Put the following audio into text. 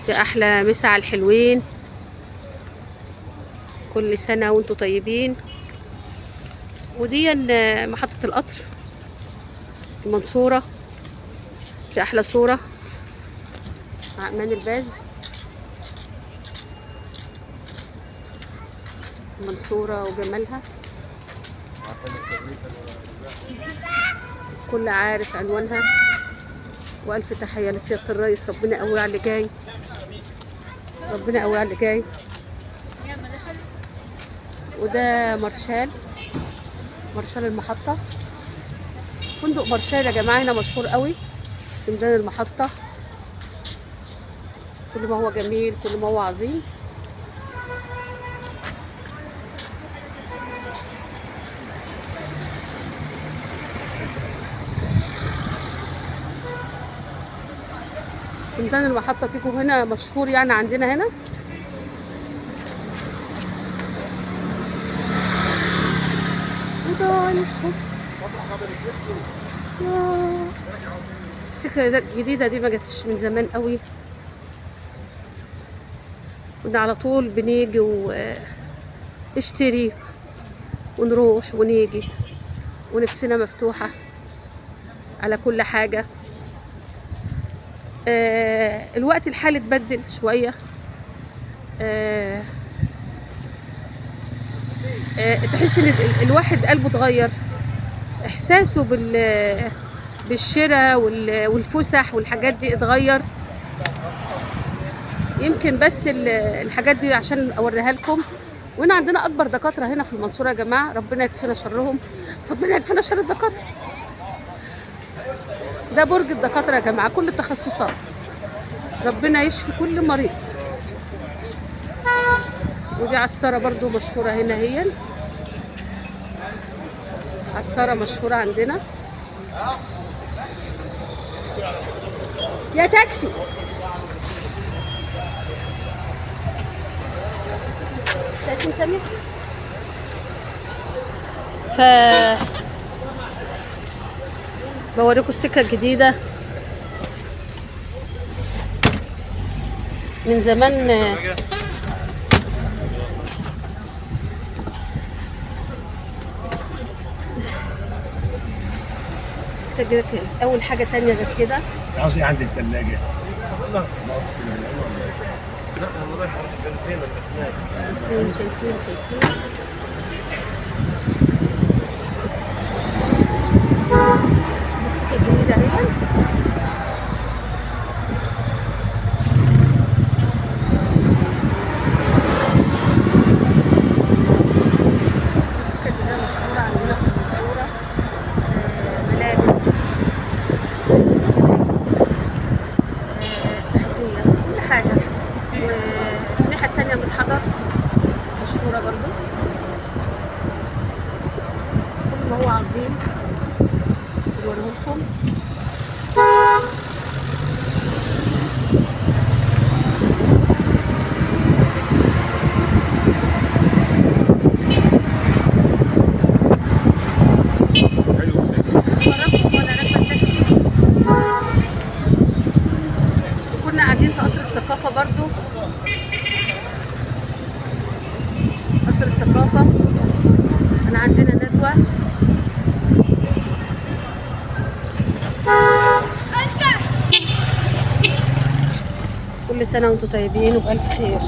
ده احلى مسا على الحلوين. كل سنه وانتم طيبين. ودي محطه القطر المنصوره. دي احلى صوره مع امان الباز. المنصوره وجمالها، كل عارف عنوانها. والف تحيه لسياده الرئيس، ربنا يقوي على اللي جاي، ربنا يقوي على اللي جاي. وده مارشال المحطه. فندق مارشال يا جماعه هنا مشهور قوي في ميدان المحطه. كل ما هو جميل كل ما هو عظيم. ميدان المحطة تيجوا هنا مشهور يعني عندنا هنا. وده الحب. السكة الجديدة دي ما جاتش من زمان قوي. كنا على طول بنيجي ونشتري ونروح ونيجي ونفسنا مفتوحة على كل حاجة. الوقت الحالي اتبدل شوية. تحس ان الواحد قلبه اتغير، احساسه بالشراء والفسح والحاجات دي اتغير. يمكن بس الحاجات دي عشان اوريها لكم. وهنا عندنا اكبر دكاترة هنا في المنصورة يا جماعة، ربنا يكفينا شرهم، ربنا يكفينا شر الدكاترة. ده برج الدكاترة يا جماعة، كل التخصصات، ربنا يشفي كل مريض. ودي عصارة برضو مشهورة هنا، هي عصارة مشهورة عندنا. يا تاكسي. تاكسي سمير. بوريكم السكة الجديدة من زمان. السكة الجديدة أول حاجة تانية غير كده. عاوز عندي الثلاجة. لا انا رايح بنزين الاسنان. شايفين السكة الجديدة اهي. السكة الجديدة مشهورة عندنا في المنصورة. ملابس، تحذية، كل حاجة. والناحية التانية متحضر مشهورة برضو. كل ما هو عظيم بوريهولكم. وكنا قاعدين في قصر الثقافة برضو. قصر الثقافة أنا عندنا ندوة. كل سنة وانتم طيبين وبألف خير.